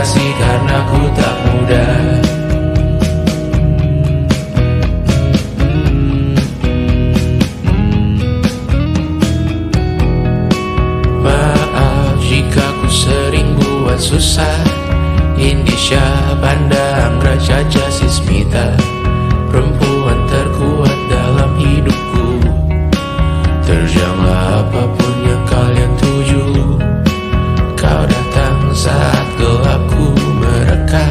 kasih karena ku tak muda. Maaf jika ku sering buat susah. Indisha pandang Raja Jasismita, perempuan terkuat dalam hidupku. Terjanglah apapun yang kalian tuju. Kau datang saat gelapku mereka.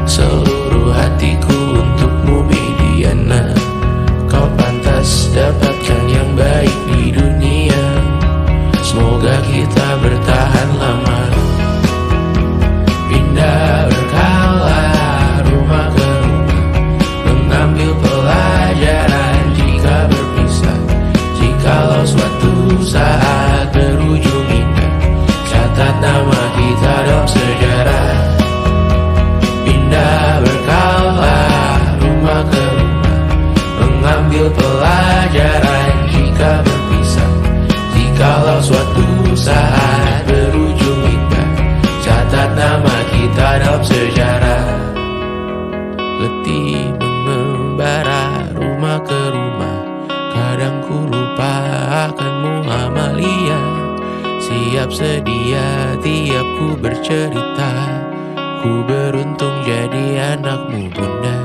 Seluruh hatiku untukmu Mediana. Kau pantas dapatkan yang baik di dunia. Semoga kita bertahan lama. Pindah berkala rumah ke rumah, mengambil pelajaran jika berpisah. Jikalau suatu saat berujung indah, catat nama kita dalam sejarah. Pindah berkala rumah ke rumah, mengambil pelajaran jika berpisah. Jikalau suatu saat berujung indah, catat nama kita dalam sejarah. Letih mengembara rumah ke rumah, kadang ku lupa akanmu Amalia. Siap sedia tiap ku bercerita, ku beruntung jadi anakmu bunda.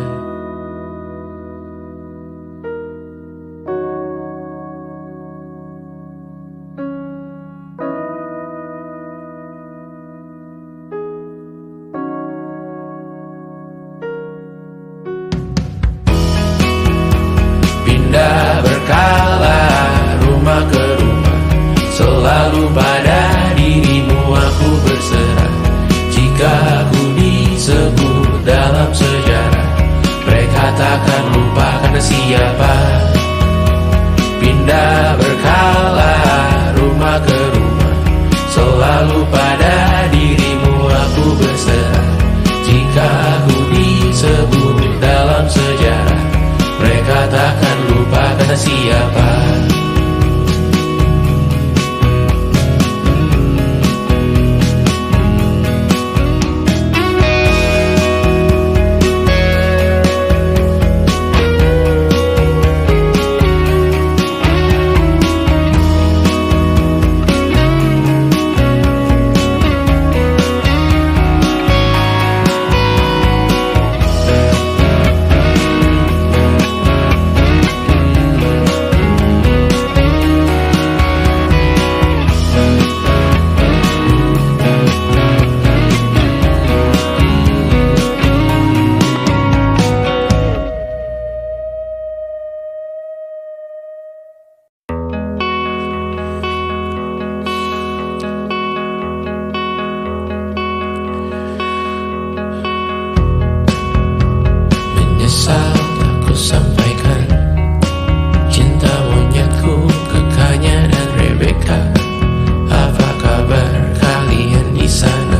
Pindah berkala rumah ke rumah, selalu pada dirimu aku berserah. Jika aku disebut dalam sejarah, mereka takkan lupa karena siapa. Pindah berkala rumah ke rumah, selalu pada dirimu aku berserah. Jika aku disebut dalam sejarah, mereka takkan lupa kata siapa. Aku sampaikan cinta monyetku ke Kanya dan Rebecca. Apa kabar kalian di sana?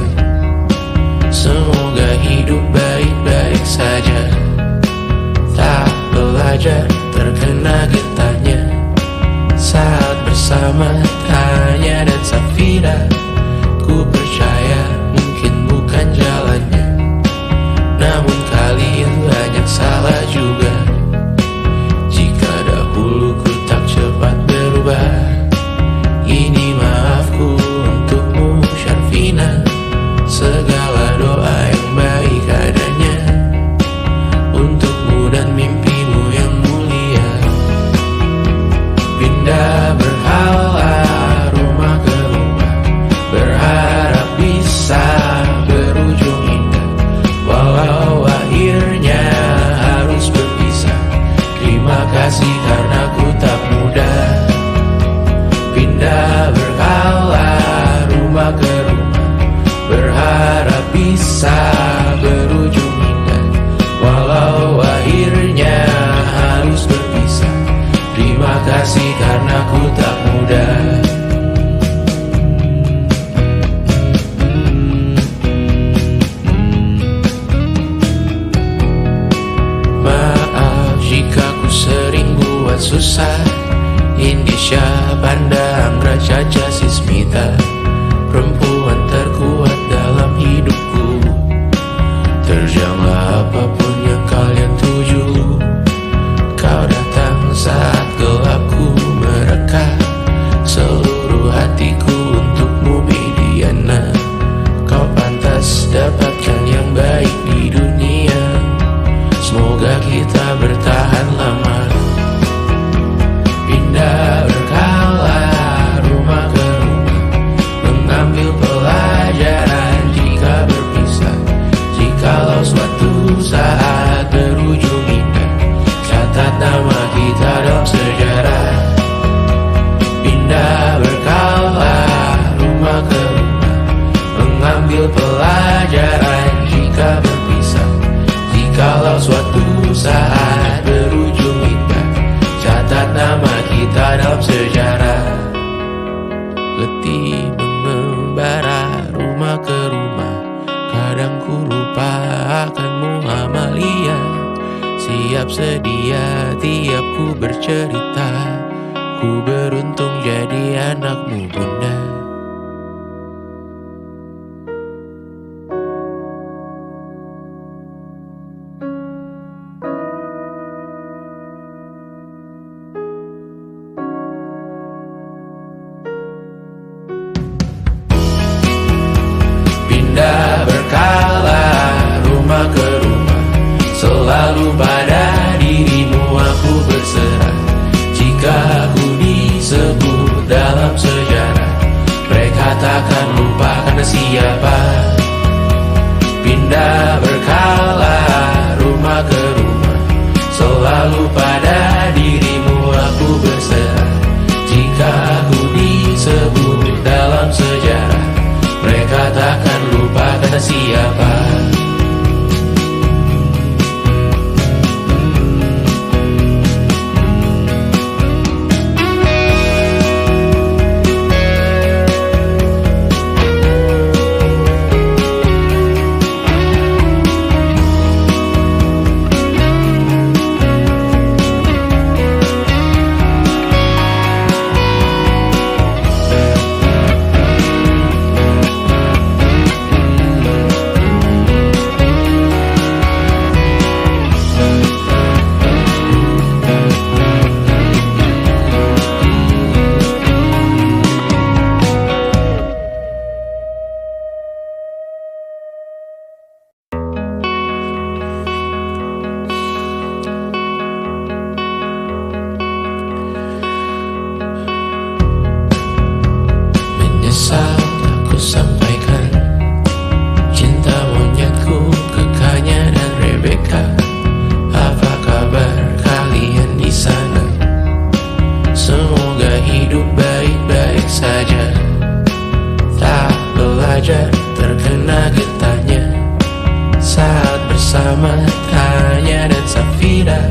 Semoga hidup baik-baik saja. Tak belajar terkena getahnya saat bersama Tanya dan Safira. Ku percaya mungkin bukan jalannya, namun kalian banyak salah juga. Jika dahulu ku tak cepat berubah, ini maafku untukmu Syarfina. Segala doa yang baik adanya untukmu dan mimpimu yang mulia. Pindah berhala rumah ke rumah, berharap bisa berujung indah. Walau akhirnya harus berpisah, terima kasih karena ku tak muda. Pindah berkala rumah ke rumah, berharap bisa berujung indah. Walau akhirnya harus berpisah, terima kasih karena ku tak muda. Jika ku sering buat susah. Indisha pandang Raja Jasismita, perempuan terkuat dalam hidupku. apapun yang kalian tuju. Kau datang saat gelapku mereka, seluruh hatiku untukmu Bidiana. Kau pantas dapatkan yang baik di dunia, semoga kita bertahan lama. Pindah berkala rumah ke rumah, mengambil pelajaran jika berpisah. Jikalau suatu saat berujung indah, catat nama kita dalam sejarah. Pindah berkala rumah ke rumah, mengambil pelajaran jika berpisah. Jikalau suatu saat berujung indah, catat nama kita dalam sejarah. Letih mengembara rumah ke rumah, kadang ku lupa akanmu Amalia. Siap sedia tiap ku bercerita, ku beruntung jadi anakmu bunda. Pindah berkala rumah ke rumah, selalu pada dirimu aku berserah. Jika aku disebut dalam sejarah, mereka takkan lupa karena siapa. Pindah berkala rumah ke rumah, selalu pada dirimu aku berserah. Jika aku disebut dalam sejarah, mereka takkan lupa karena siapa. Aku sampaikan cinta monyetku ke Kanya dan Rebecca. Apa kabar kalian di sana? Semoga hidup baik-baik saja. Tak belajar terkena getahnya saat bersama Tanya dan Safira.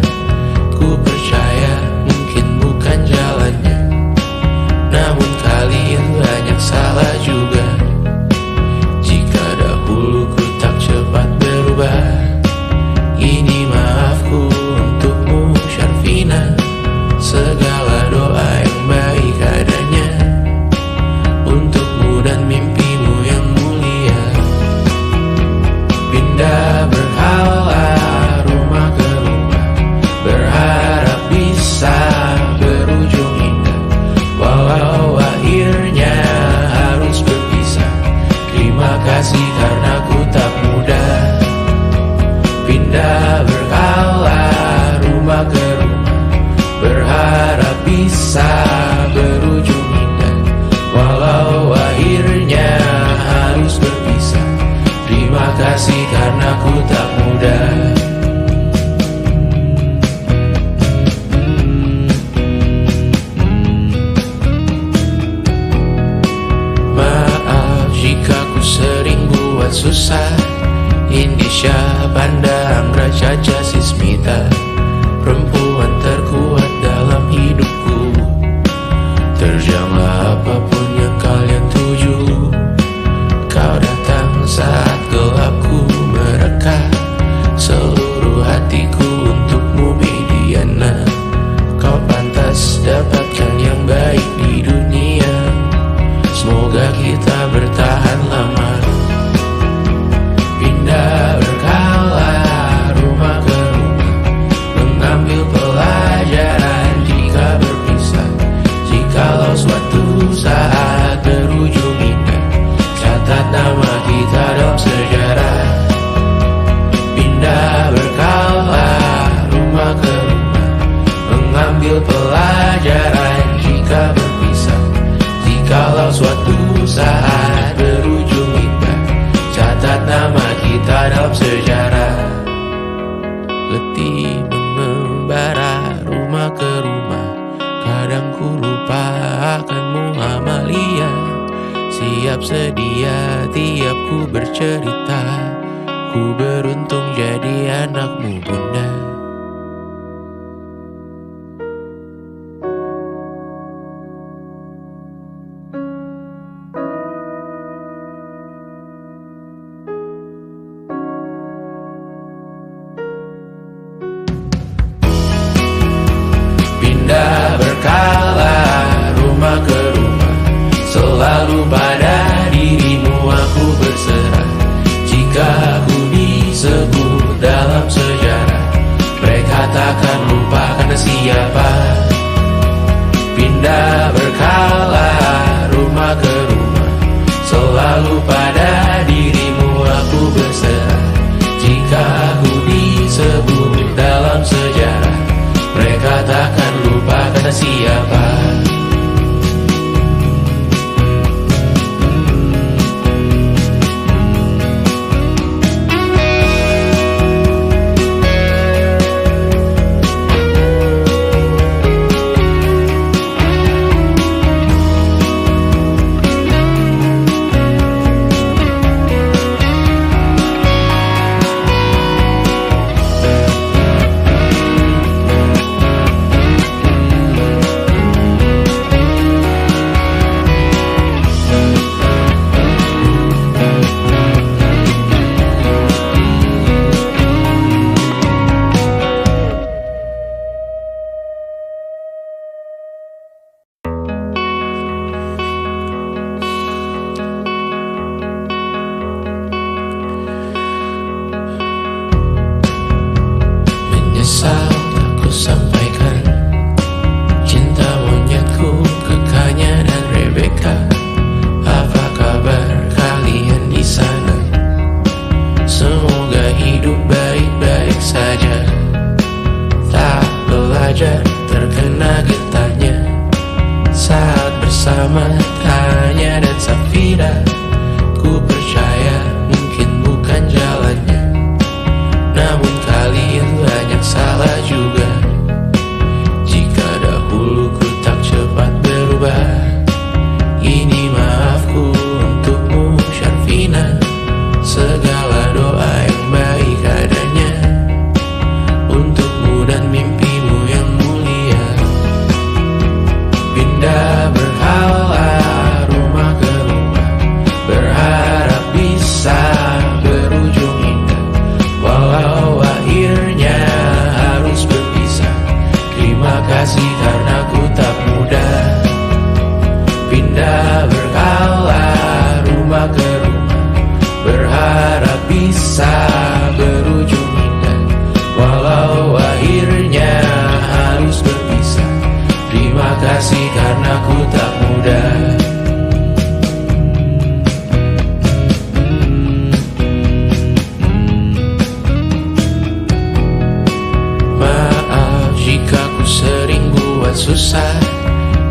Ku percaya mungkin bukan jalannya, namun kalian banyak salah juga. Jika dahulu ku tak cepat berubah, ini maafku untukmu Syarfina. Segala doa yang baik adanya untukmu dan mimpimu yang mulia. Pindah berkala rumah ke rumah, berharap bisa berujung indah. Walau akhirnya harus berpisah, terima kasih karena ku tak mudah. Pindah berkala rumah ke rumah, berharap bisa berujung indah. Walau akhirnya harus berpisah, terima kasih karena ku tak mudah. Jika ku sering buat susah, Indisha, Banda, Anggra, Caca, Sismita, perempuan terkuat dalam hidupku. Terjanglah apapun yang kalian tuju. Kau datang saat gelapku mereka, seluruh hatiku untukmu Bidiana. Kau pantas dapatkan yang baik di dunia, semoga kita bertahan lama. Pindah berkala dalam sejarah. Letih mengembara rumah ke rumah, kadang ku lupa akanmu Amalia. Siap sedia tiap ku bercerita, ku beruntung jadi anakmu bunda. Pindah berkala rumah ke rumah, selalu pada dirimu aku berserah. Jika aku disebut dalam sejarah, mereka takkan lupa karena siapa. Pindah berkala rumah ke rumah, selalu pada dirimu aku berserah. Jika aku disebut dalam sejarah, mereka takkan lupa karena siapa. Menyesal aku sampaikan cinta monyetku ke Kanya dan Rebecca. Apa kabar kalian di sana? Semoga hidup baik-baik saja. Tak belajar terkena getahnya saat bersama Tanya dan Safira. Ku percaya mungkin bukan jalannya, namun kalian banyak salah juga. Jika dahulu ku tak cepat berubah, ini maafku untukmu Syarfina. Segala doa yang baik adanya untukmu dan mimpimu yang mulia. Pindah berhala rumah ke rumah, berharap bisa berujung indah. Walau akhirnya harus berpisah, terima kasih karena ku tak mudah. Pindah berkala rumah ke rumah, berharap bisa berujung indah. Walau akhirnya harus berpisah, terima kasih karena ku tak mudah. Jika ku sering buat susah,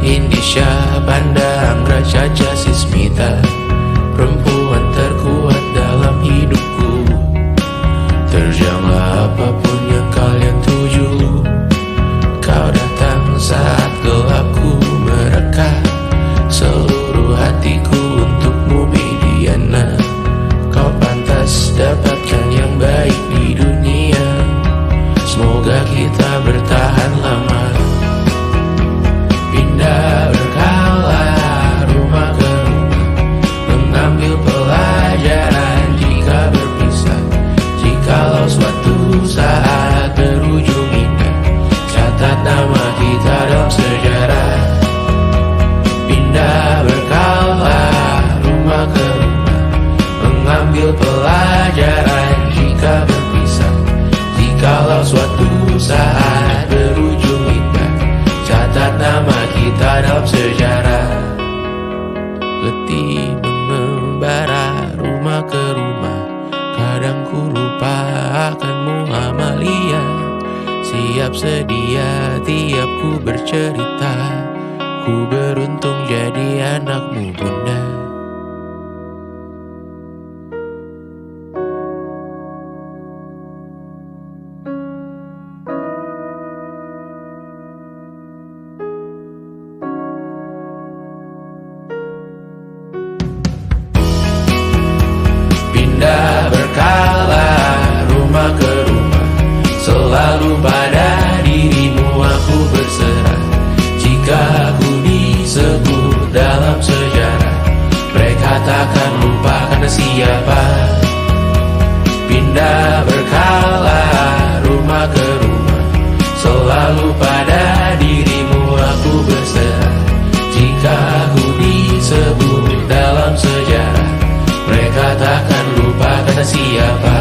Indisha, Banda, Anggra, Caca, Sismita, perempuan terkuat dalam hidupku. Terjanglah apapun yang kalian tuju, kau datang saat gelapku mereka. Seluruh hatiku untukmu Mediana. Kau pantas dapatkan yang baik di dunia. Semoga kita bertahan lama. Pindah berkala rumah ke rumah, mengambil pelajaran jika berpisah. Jikalau suatu saat berujung indah, catat nama kita dalam sejarah. Pindah berkala rumah ke rumah, mengambil pelajaran jika berpisah. Jikalau suatu saat berujung indah, catat nama kita dalam sejarah. Letih mengembara rumah ke rumah, kadang ku lupa akanmu Amalia. Siap sedia tiap ku bercerita, ku beruntung jadi anakmu bunda. Selalu pada dirimu aku berserah. Jika aku disebut dalam sejarah, mereka takkan lupa kata siapa.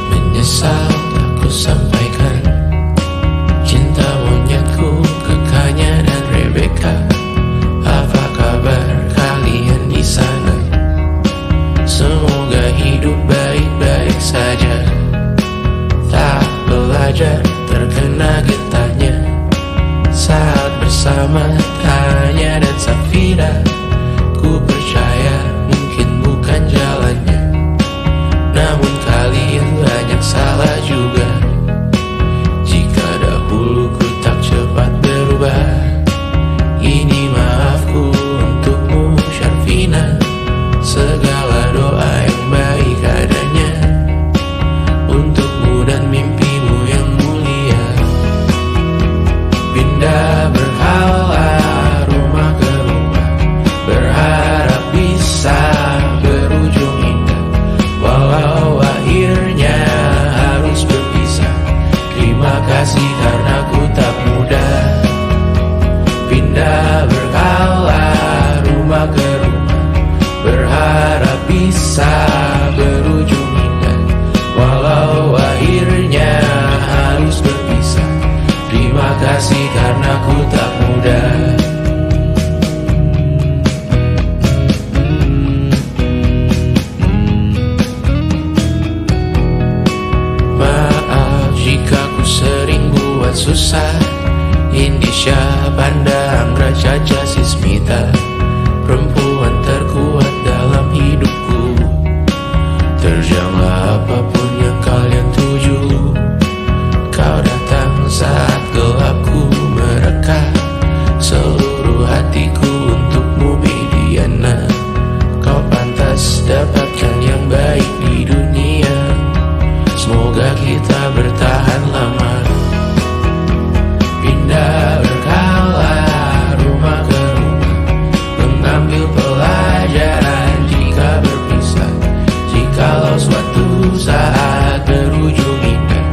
Menyesal aku sampaikan cinta monyetku ke Kanya dan Rebecca. Apa kabar kalian di sana? Semoga hidup baik-baik saja. Tak belajar terkena getahnya saat bersama Kanya dan Safira. Ku percaya mungkin bukan jalannya, namun kalian banyak salah juga. Jika dahulu ku tak cepat berubah, ini maafku untukmu Syarfina. Segala doa yang baik adanya untukmu dan mimpimu yang mulia. Pindah berhala rumah ke rumah, berharap bisa berujung indah. Walau akhirnya harus berpisah, terima kasih karena ku tak mudah. Pindah berkala rumah ke rumah, berharap bisa berujung indah. Walau akhirnya harus berpisah, terima kasih karena ku tak mudah. Jika ku sering buat susah, Indisha, Banda, Anggra, Caca, Sismita, perempuan terkuat dalam hidupku. Terjanglah apapun yang kalian tuju. Kau datang saat gelapku mereka, seluruh hatiku untukmu Mediana. Kau pantas dapatkan yang baik di dunia. Semoga kita bertahan lama. Pindah berkala rumah ke rumah, mengambil pelajaran jika berpisah. Jikalau suatu saat berujung indah,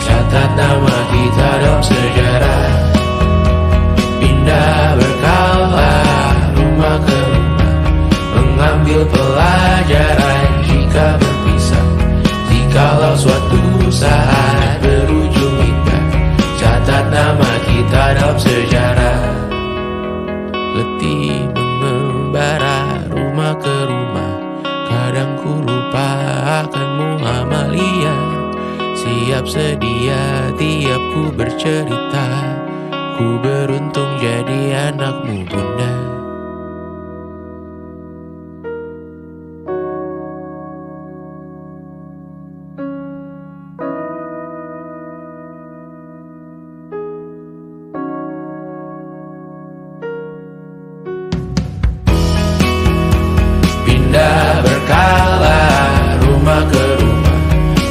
catat nama kita dalam sejarah. Pindah berkala rumah ke rumah, mengambil pelajaran jika berpisah. Jikalau suatu saat berujung indah, catat nama kita dalam sejarah. Letih mengembara rumah ke rumah, kadang ku lupa akanmu Amalia. Siap sedia tiap ku bercerita, ku beruntung jadi anakmu bunda. Pindah berkala rumah ke rumah,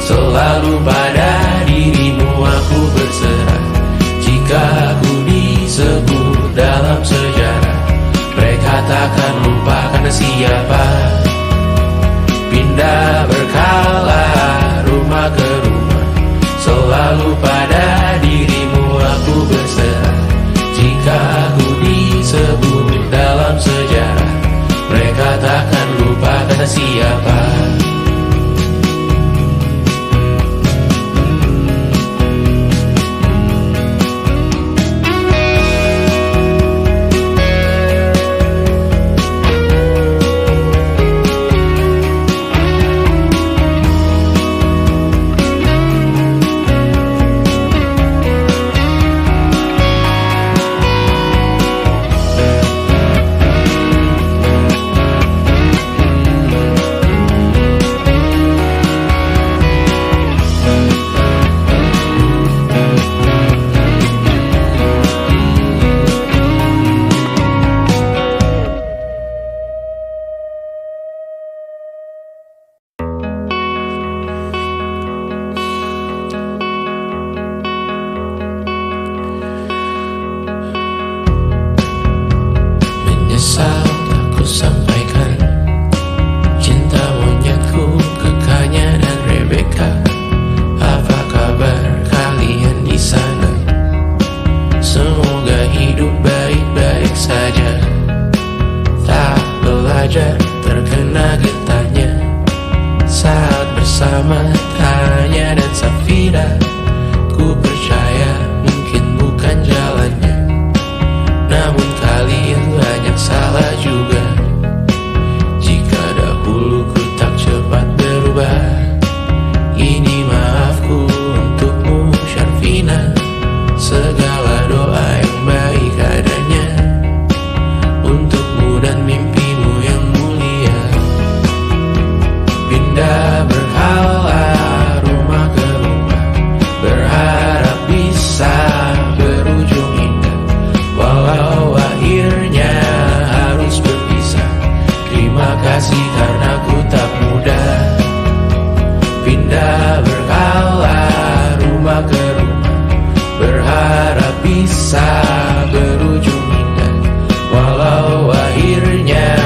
selalu pada dirimu aku berserah. Jika aku disebut dalam sejarah, mereka takkan lupa karena siapa. Pindah berkala rumah ke rumah, selalu pada dirimu aku berserah. Jika aku disebut dalam sejarah, mereka takkan lupa kata siapa. Menyesal tak ku sampaikan cinta monyetku ke Kanya dan Rebecca. Apa kabar kalian di sana? Semoga hidup baik-baik saja. Tak belajar terkena getahnya saat bersama Tanya dan Safira. Ku percaya mungkin bukan jalannya, namun kalian banyak salah juga. Jika dahulu ku tak cepat berubah, ini maafku untukmu Syarfina. Segala doa yang baik adanya untukmu dan mimpimu yang mulia. Pindah berkala rumah ke rumah, berharap bisa berujung indah. Walau akhirnya harus berpisah, terima kasih karena ku tak mudah. Pindah berkala rumah ke rumah, berharap bisa berujung indah. Walau akhirnya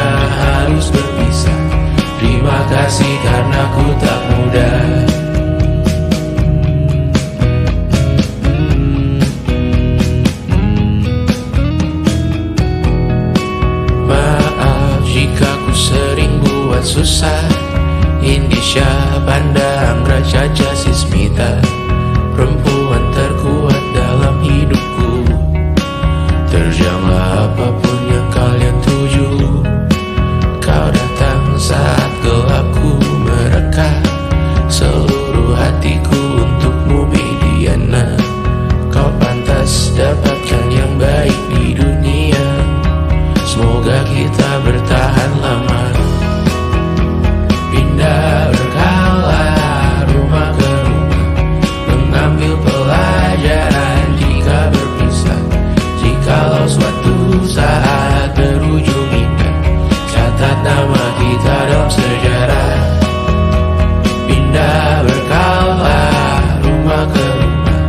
harus berpisah, terima kasih karena ku tak mudah. Maaf jika ku sering buat susah. Indisha, Banda, Anggra, Caca, Sismita, perempuan terkuat dalam hidupku. Terjanglah apapun yang kalian tuju. Kau datang saat gelapku mereka. Seluruh hatiku untukmu Mediana. Kau pantas dapatkan yang baik di dunia. Semoga kita bertahan lama. Pindah berkala rumah ke rumah, mengambil pelajaran jika berpisah. Jikalau suatu saat berujung indah, catat nama kita dalam sejarah. Pindah berkala rumah ke rumah,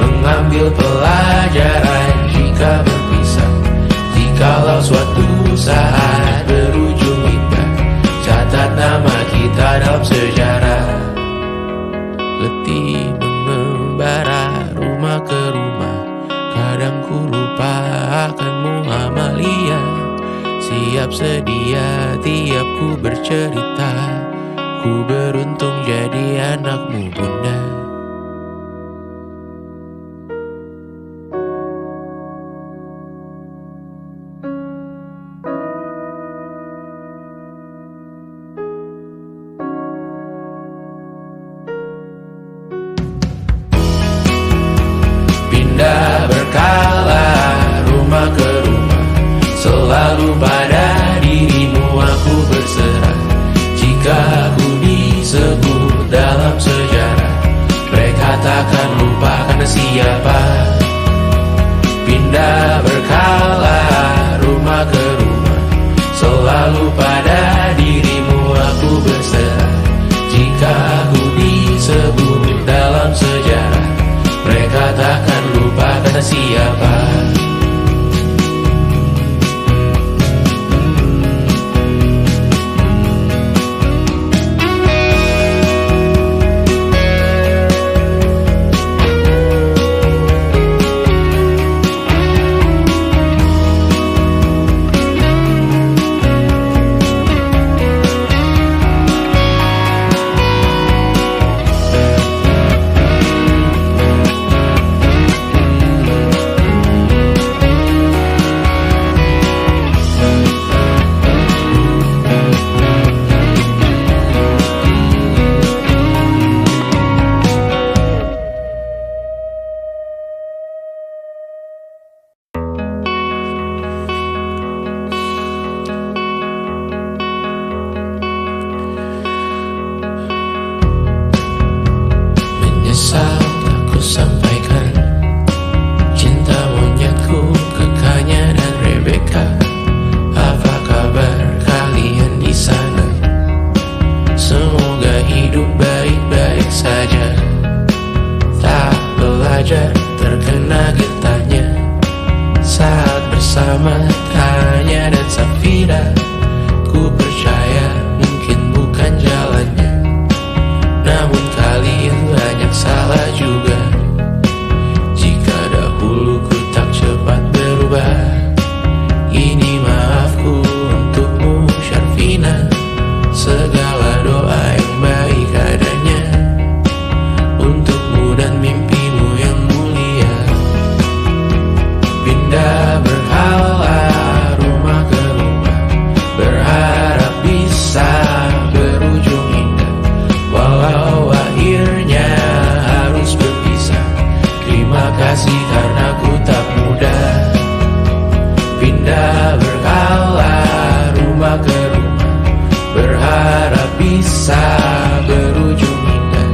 mengambil pelajaran jika berpisah. Jikalau suatu saat berujung indah, catat nama kita dalam sejarah. Letih mengembara rumah ke rumah, kadang ku lupa akanmu Amalia. Siap sedia tiap ku bercerita, ku beruntung jadi anakmu Bunda. Pindah berkala rumah ke rumah, selalu pada dirimu aku berserah. Jika aku disebut dalam sejarah, mereka takkan lupa karena siapa. Pindah berkala rumah ke rumah, selalu pada dirimu aku berserah. Jika aku disebut dalam sejarah, mereka takkan lupa kata siapa. Menyesal tak ku sampaikan cinta monyetku ke Kanya dan Rebecca. Apa kabar kalian di sana? Semoga hidup baik-baik saja. Tak belajar terkena getahnya saat bersama Tanya dan Safira. Pindah berhala rumah ke rumah, berharap bisa berujung indah, walau akhirnya harus berpisah. Terima kasih karena ku tak mudah. Pindah berhala rumah ke rumah, berharap bisa berujung indah,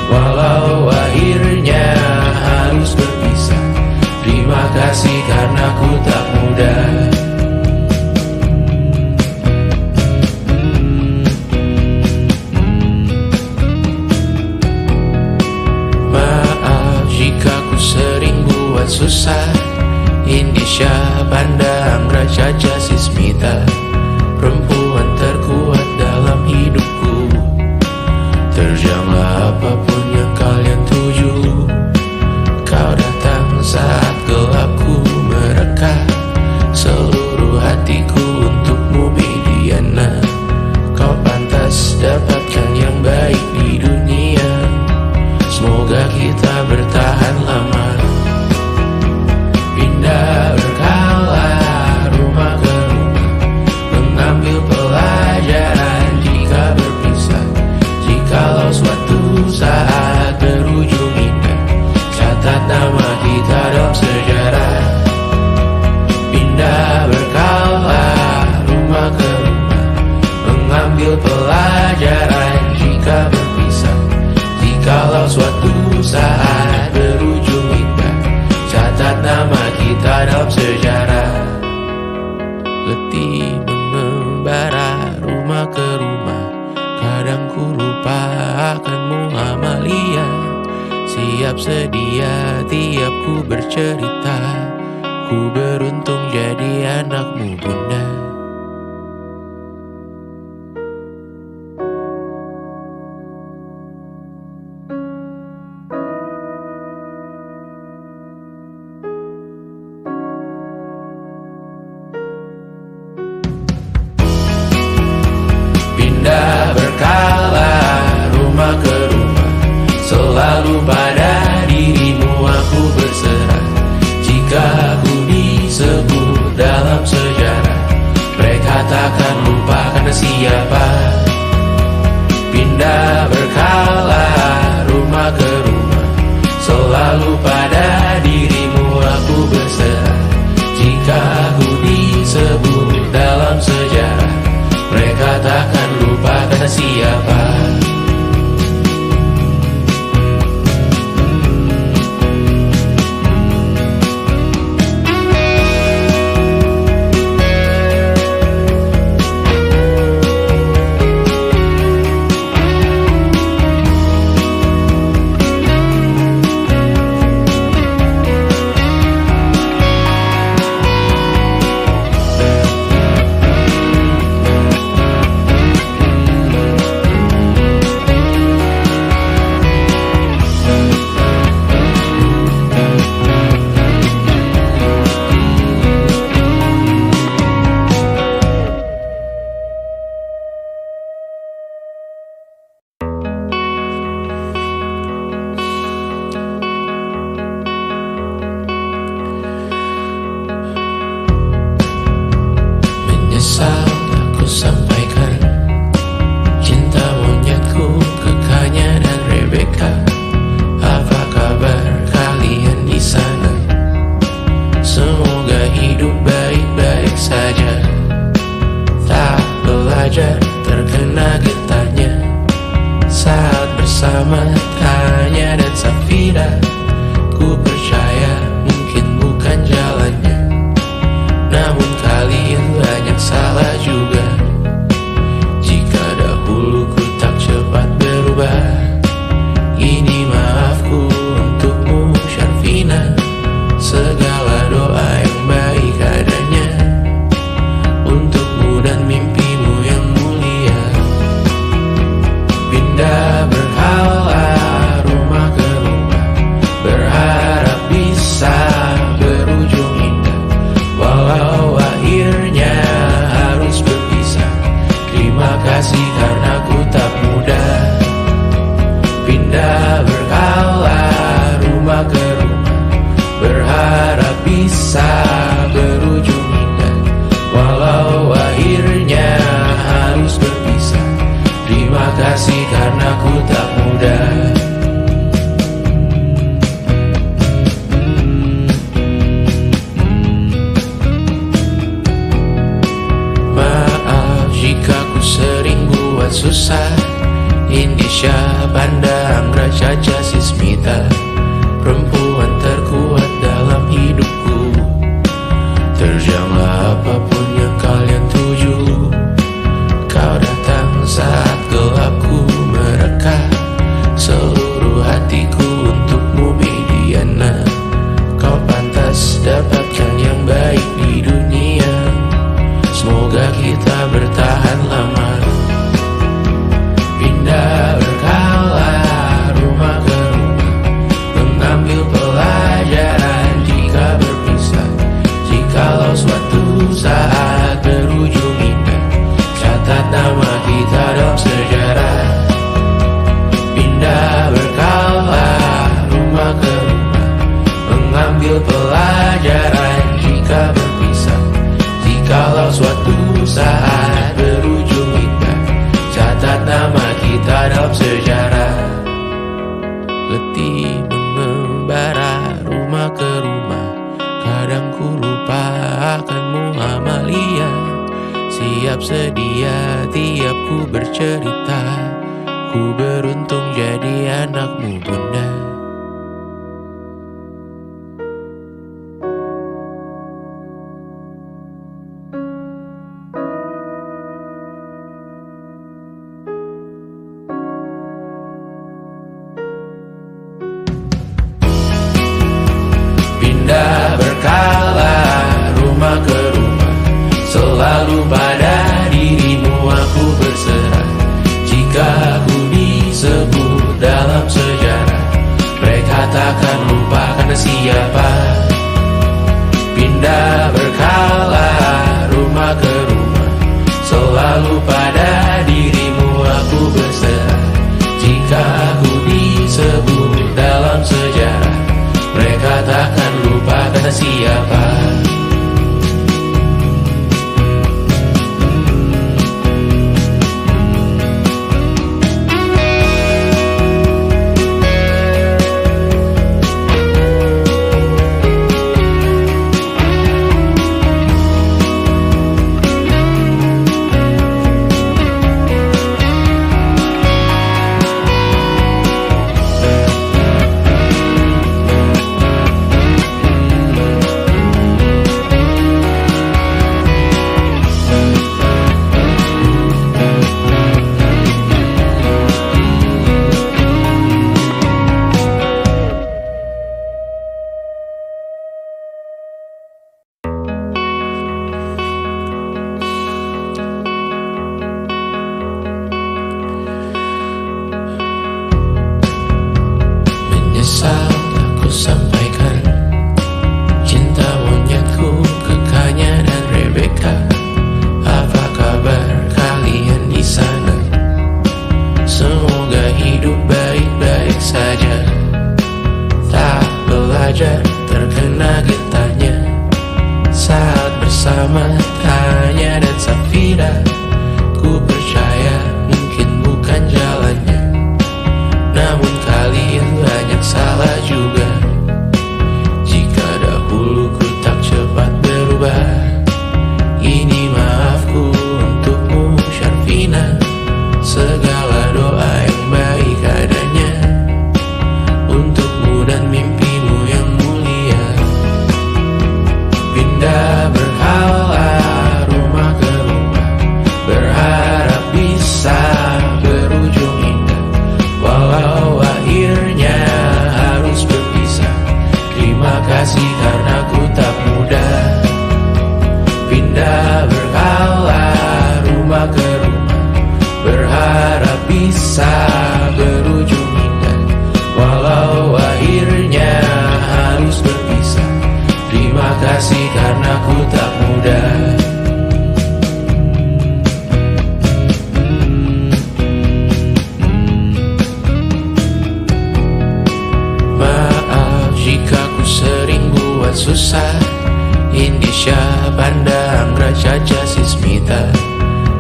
walau akhirnya harus berpisah. Terima kasih karena ku tak mudah. Maaf jika ku sering buat susah. Indonesia pandang Raja Jasismita, perempuan terkuat dalam hidupku. Terjanglah apapun yang kalian tuju. Kau datang saat gelapku mereka, seluruh hatiku untukmu Bidiana. Kau pantas dapatkan yang baik di dunia, semoga kita bertahan lama. Pindah berkala rumah ke rumah, mengambil pelajaran jika berpisah. Jikalau suatu saat berujung indah, catat nama kita dalam sejarah. Pindah berkala rumah ke rumah, mengambil pelajaran jika berpisah. Jikalau suatu saat berujung indah, catat nama kita dalam sejarah. Letih mengembara rumah ke rumah, kadang ku lupa akanmu Amalia. Siap sedia tiap ku bercerita, ku beruntung jadi anakmu bunda. Pindah berkala rumah ke rumah, selalu pada dirimu aku berserah. Jika aku disebut dalam sejarah, mereka takkan lupa karena siapa. Pindah berkala rumah ke rumah, selalu pada dirimu aku berserah. Jika aku disebut dalam sejarah, mereka takkan lupa karena siapa. Menyesal aku sampaikan cinta monyetku ke Kanya dan Rebecca. Apa kabar kalian di sana? Semoga hidup baik-baik saja. Tak belajar terkena getahnya saat bersama Kanya dan Safira. Ku percaya mungkin bukan jalannya, namun kalian banyak salah juga. Jika dahulu ku tak cepat berubah, ini maafku untukmu Syarfina. Segala doa yang baik adanya untukmu dan mimpimu yang mulia. Pindah berkala rumah ke rumah, susah. Indonesia pandang Raja Jasismita, perempuan terkuat dalam hidupku. Terjanglah apapun yang kalian tuju. Kau datang saat gelapku mereka, seluruh hatiku untukmu Mediana. Kau pantas dapatkan yang baik di dunia. Semoga kita bertahan lama. Pindah berkala rumah ke rumah, mengambil pelajaran jika berpisah. Jikalau suatu saat berujung indah, catat nama kita dalam sejarah. Pindah berkala rumah ke rumah, mengambil pelajaran jika berpisah. Jikalau suatu saat berujung indah, catat nama kita dalam sejarah. Letih mengembara rumah ke rumah, kadang ku lupa akanmu Amalia. Siap sedia tiap ku bercerita, ku beruntung jadi anakmu bunda. Pindah berkala rumah ke rumah, selalu pada dirimu aku berserah. Jika aku disebut dalam sejarah, mereka takkan lupa karena siapa. Pindah berkala rumah ke rumah, selalu pada dirimu aku berserah. Jika aku disebut dalam sejarah, mereka takkan lupa kata siapa. Aku sampaikan cinta monyetku ke Kanya dan Rebecca. Apa kabar kalian di sana? Semoga hidup baik-baik saja. Tak belajar terkena getahnya saat bersama Tanya dan Safira. Ku percaya mungkin bukan jalannya, namun kalian banyak salah juga. Jika dahulu ku tak cepat berubah, ini maafku untukmu Syarfina. Segala doa yang baik adanya untukmu dan mimpimu yang mulia. Pindah berkala rumah ke rumah, berharap bisa berujung indah. Walau akhirnya harus berpisah, terima kasih karena ku tak mudah. Pindah berkala rumah ke rumah, berharap bisa berujung indah. Walau akhirnya harus berpisah, terima kasih karena ku tak mudah. Jika ku sering buat susah, Indonesia pandang Raja Jasismita,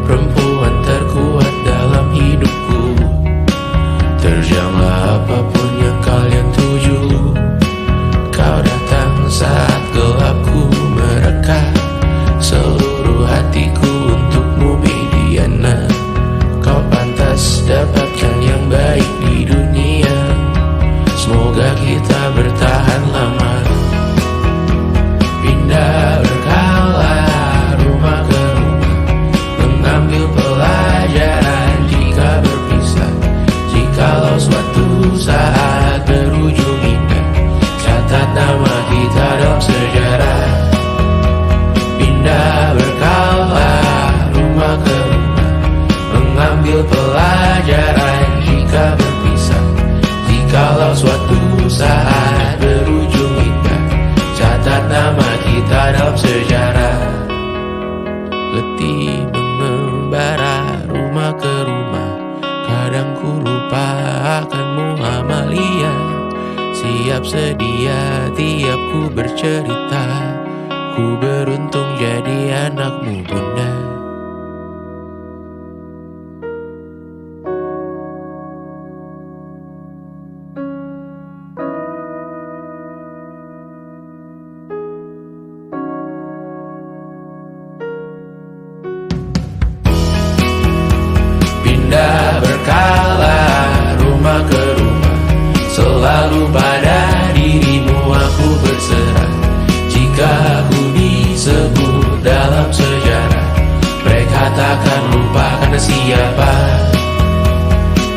perempuan terkuat dalam hidupku. Terjanglah apapun yang kalian tuju. Kau datang saat gelapku mereka, seluruh hatiku untukmu Mediana. Kau pantas letih mengembara rumah ke rumah. Kadang ku lupa akanmu Amalia. Siap sedia tiap ku bercerita. Ku beruntung jadi anakmu bunda. Pindah berkala rumah ke rumah, selalu pada dirimu aku berserah. Jika ku disebut dalam sejarah, mereka takkan lupa karena siapa.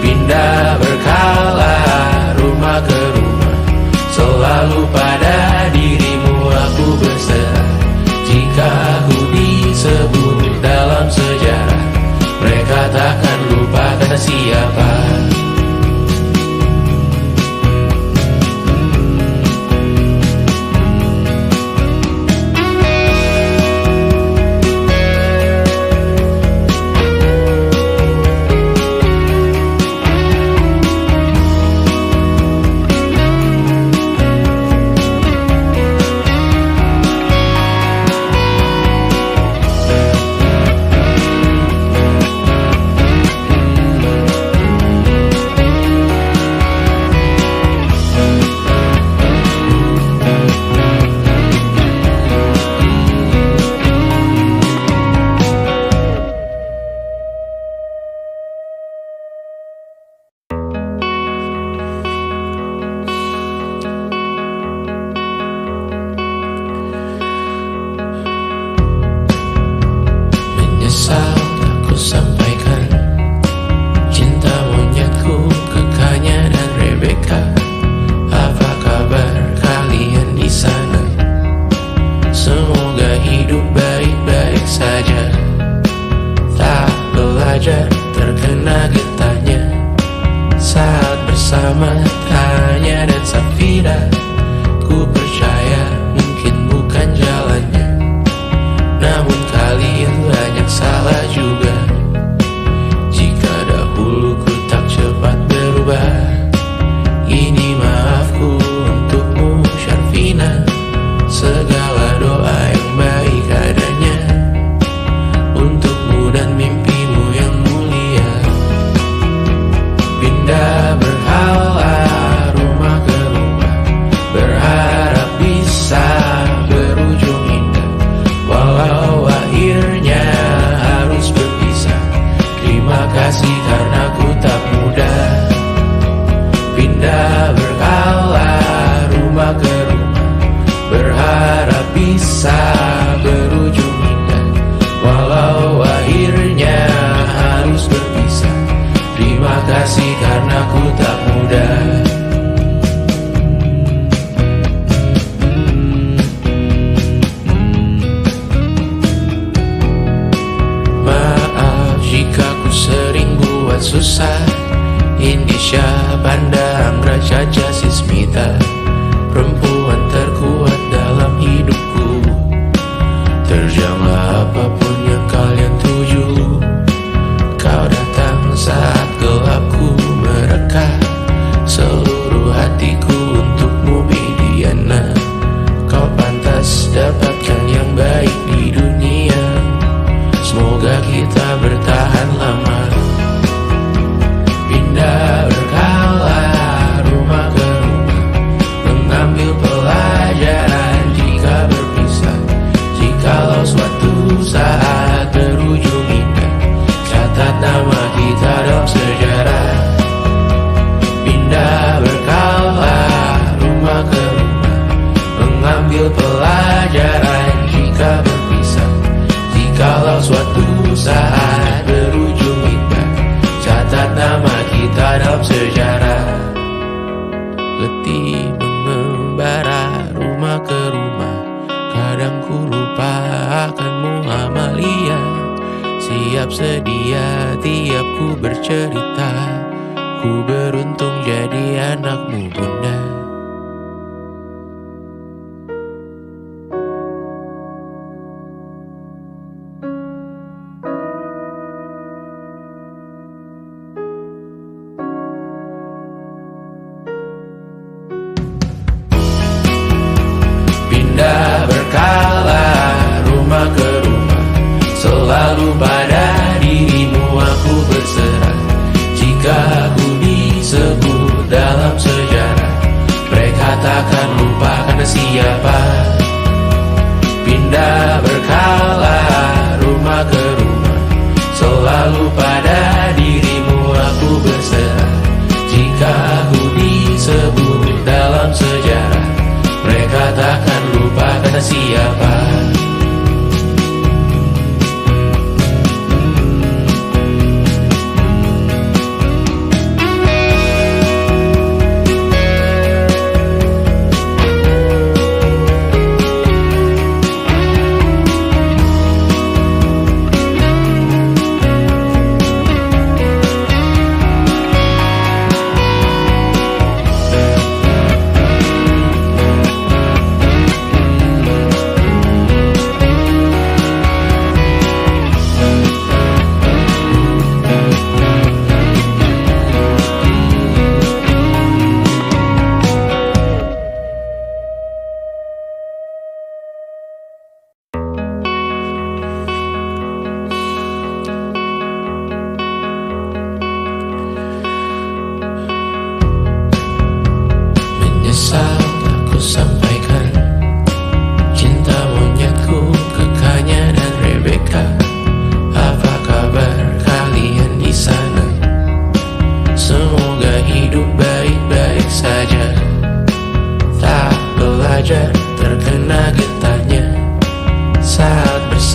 Pindah berkala rumah ke rumah, selalu pada dirimu aku berserah. Jika ku disebut dalam sejarah, mereka takkan lupa kata siapa. Menyesal aku sampaikan cinta monyetku ke Kanya dan Rebecca. Apa kabar kalian di sana? Semoga hidup baik-baik saja. Tak belajar terkena getahnya saat bersama Tanya dan Safira. Ku percaya mungkin bukan jalannya, namun kalian banyak salah juga. Jika dahulu ku tak cepat berubah, ini maafku untukmu Syarfina. Segala doa yang baik adanya untukmu dan mimpimu yang mulia. Pindah berhala rumah ke rumah, berharap bisa berujung indah. Walau akhirnya harus berpisah, terima kasih karena ku tak mudah. Pindah berkala rumah ke rumah, berharap bisa berujung indah. Walau akhirnya harus berpisah, terima kasih karena ku tak mudah. Maaf jika ku sering buat susah. Indisha Banda Anggra Caca Sismita, perempuan terkuat dalam hidupku. Terjanglah apapun yang kalian tuju. Kau datang saat gelapku mereka. Seluruh hatiku untukmu Bidiana. Kau pantas dapatkan yang baik di dunia. Semoga kita bertahan lama. Pindah berkala rumah ke rumah, mengambil pelajaran jika berpisah. Jikalau suatu saat berujung indah, catat nama kita dalam sejarah. Pindah berkala rumah ke rumah, mengambil pelajaran jika berpisah. Jikalau suatu saat berujung indah, catat nama kita dalam sejarah. Letih mengembara rumah ke rumah, kadang ku lupa akanmu Amalia. Siap sedia tiap ku bercerita. Ku beruntung jadi anakmu bunda.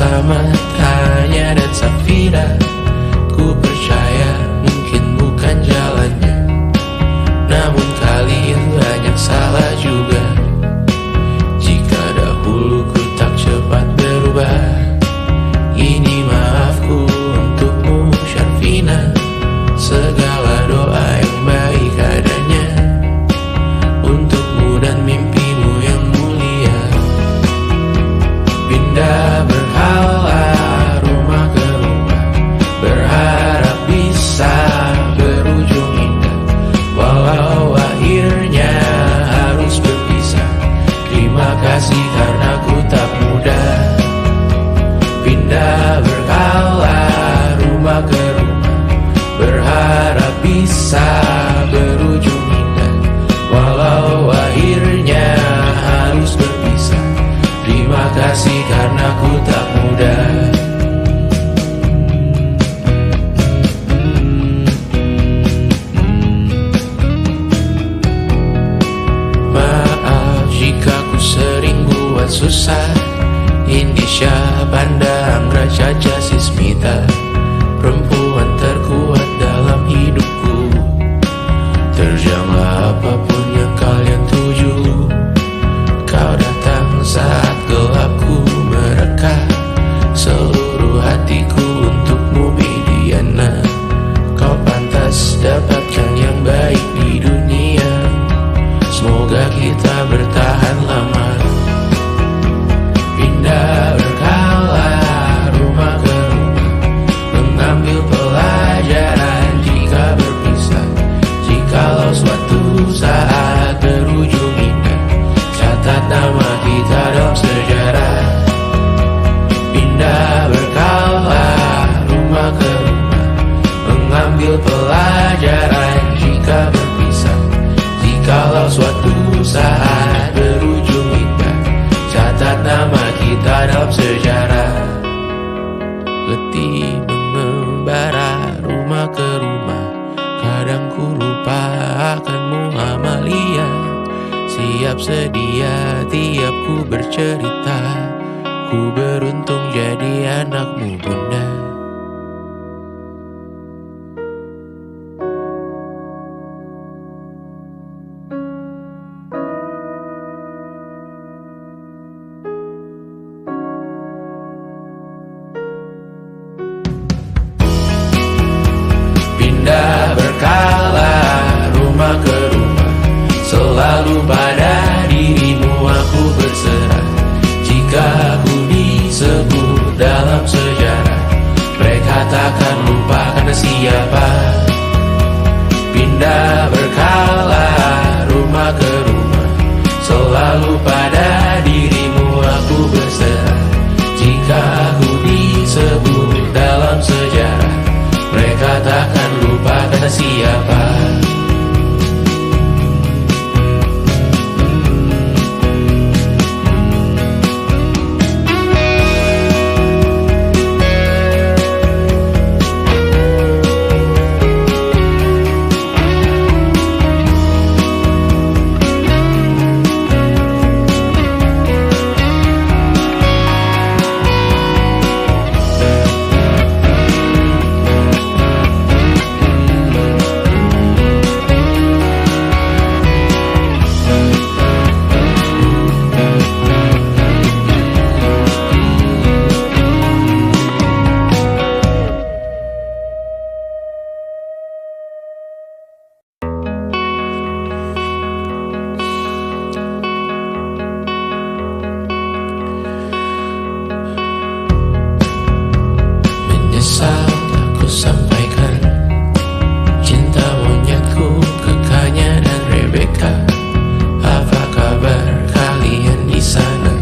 bersama Tanya dan Safira. Ku percaya mungkin bukan jalannya, namun kalian banyak salah juga. Jika dahulu ku tak cepat berubah, ini maafku untukmu Syarfina. Segala doa yang baik adanya untukmu dan mimpimu yang mulia. Pindah berhala rumah ke rumah, berharap bisa berujung indah. Walau akhirnya harus berpisah, terima kasih karena ku tak mudah. Pindah berhala rumah ke rumah, berharap bisa berujung indah. Walau akhirnya harus berpisah, terima kasih karena ku tak mudah. Maaf jika ku sering buat susah. Indisha, Banda, Anggra, Caca, Sismita, perempuan terkuat dalam hidupku. Terjanglah apapun yang kalian tuju. Kau datang saat gelapku mereka, seluruh hatiku untukmu Bidiana. Kau pantas dapatkan yang baik di dunia, semoga kita bertahan lama. Pindah berkala rumah ke rumah, mengambil pelajaran jika berpisah. Jikalau suatu saat berujung indah, catat nama kita dalam sejarah. Pindah berkala rumah ke rumah, mengambil pelajaran jika berpisah. Jikalau suatu saat berujung indah, catat nama kita dalam sejarah. Letih mengembara rumah ke rumah, kadang ku lupa akanmu Amalia. Siap sedia tiap ku bercerita, ku beruntung jadi anakmu bunda. Pindah berkala rumah ke rumah, selalu pada dirimu aku berserah. Jika ku disebut dalam sejarah, mereka takkan lupa karena siapa. Pindah berkala rumah ke rumah, selalu pada dirimu aku berserah. Jika ku disebut dalam sejarah, mereka takkan lupa kata siapa. Aku sampaikan cinta monyetku ke Kanya dan Rebecca. Apa kabar kalian di sana?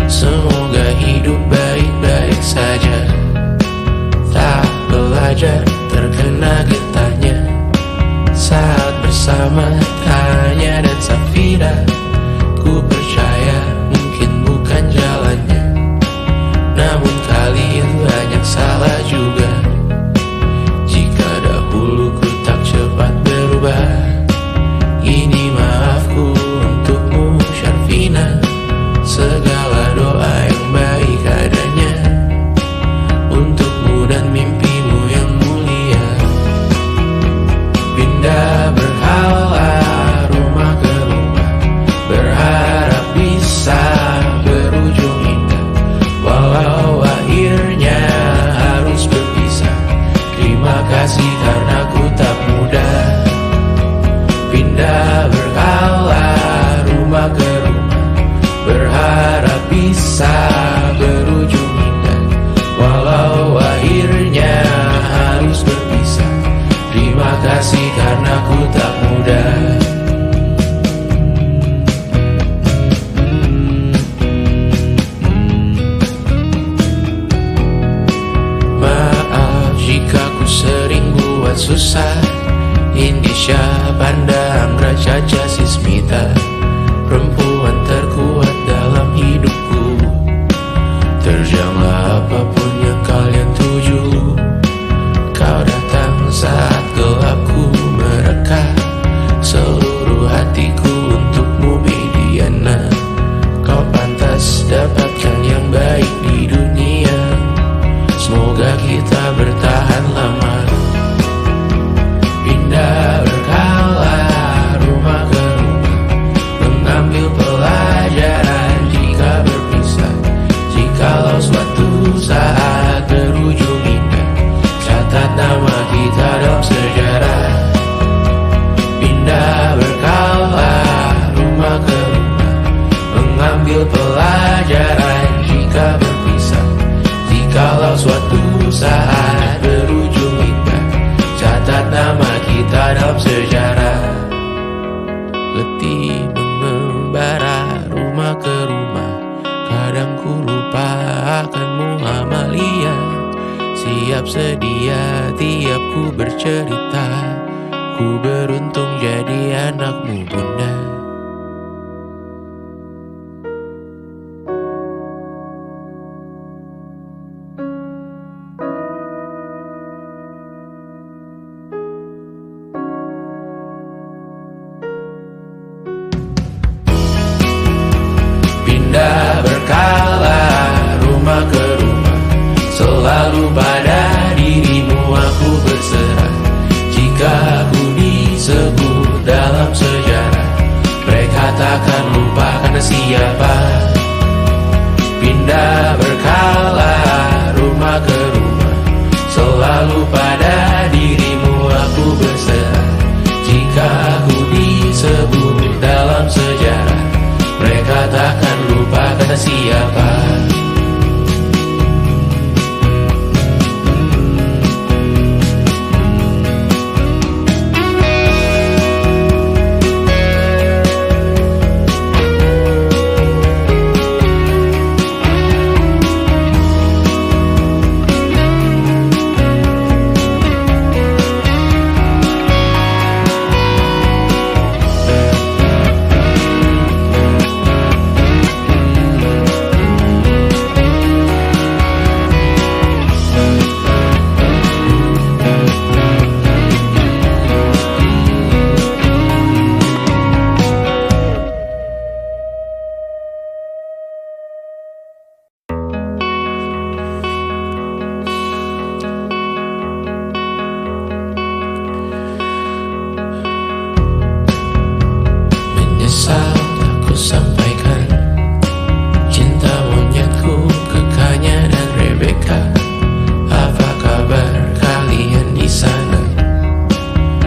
Semoga hidup baik-baik saja. Tak belajar terkena getahnya saat bersama Tanya dan Safira. Ku percaya mungkin bukan jalannya, namun kalian banyak salah juga. Jika dahulu ku tak cepat berubah, ini maafku untukmu Syarfina. Segala doa yang baik adanya susah. Indonesia pandang Raja Jasismita, perempuan terkuat dalam hidupku. Terjanglah apapun yang kalian tuju. Kau datang saat gelapku mereka, seluruh hatiku untukmu Mediana. Kau pantas dapatkan yang baik di dunia. Semoga kita bertahan lama. Pindah berkala rumah ke rumah, mengambil pelajaran jika berpisah. Jikalau suatu saat berujung indah, catat nama kita dalam sejarah. Pindah berkala rumah ke rumah, mengambil pelajaran jika berpisah. Jikalau suatu saat berujung indah, catat nama kita dalam sejarah. Letih mengembara rumah ke rumah, kadang ku lupa akanmu Amalia. Siap sedia tiap ku bercerita, ku beruntung jadi anakmu bunda. Pindah berkala rumah ke rumah, selalu pada dirimu aku berserah. Jika aku disebut dalam sejarah, mereka takkan lupa karena siapa. Pindah berkala rumah ke rumah, selalu pada dirimu aku berserah. Jika aku disebut dalam sejarah, mereka takkan lupa kata siapa. Aku sampaikan cinta monyetku ke Kanya dan Rebecca. Apa kabar kalian di sana?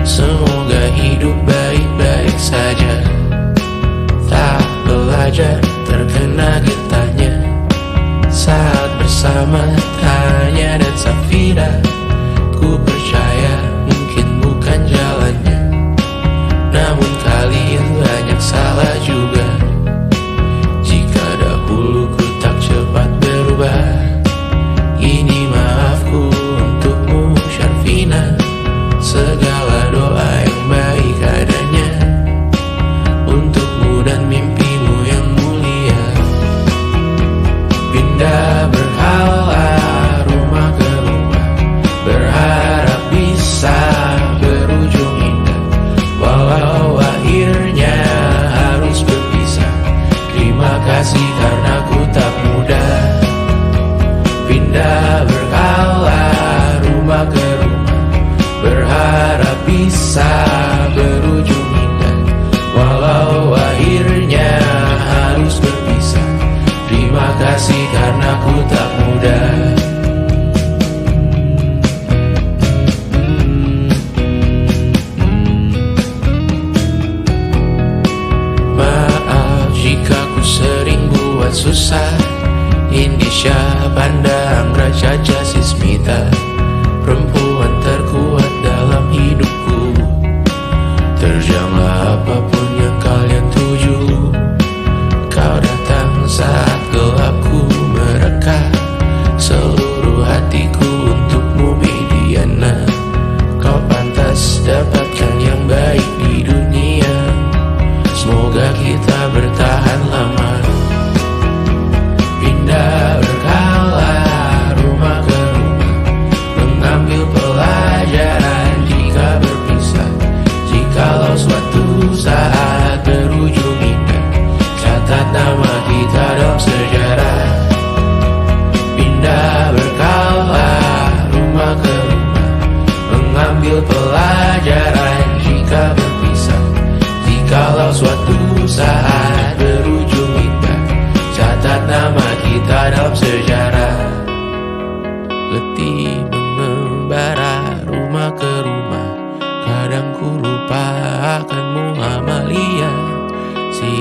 Semoga hidup baik-baik saja. Tak belajar terkena getahnya saat bersama Tanya dan Safira. Ku percaya mungkin bukan jalannya, namun kalian banyak salah juga. Jika dahulu ku tak cepat berubah, ini maafku untukmu Syarfina. Segala doa yang baik adanya untukmu dan mimpimu yang mulia. Pindah berkala rumah ke rumah, berharap bisa berujung indah. Walau akhirnya harus berpisah, terima kasih karena ku tak mudah. Pindah berkala rumah ke rumah, berharap bisa berujung indah. Walau akhirnya harus berpisah, terima kasih karena ku tak mudah. Jika ku sering buat susah, Indonesia pandang Raja Jasismita, perempuan terkuat dalam hidupku. Terjanglah apapun yang kalian tuju. Kau datang saat gelapku mereka, seluruh hatiku untukmu Mediana. Kau pantas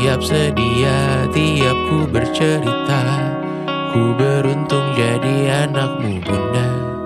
siap sedia tiap ku bercerita. Ku beruntung jadi anakmu bunda.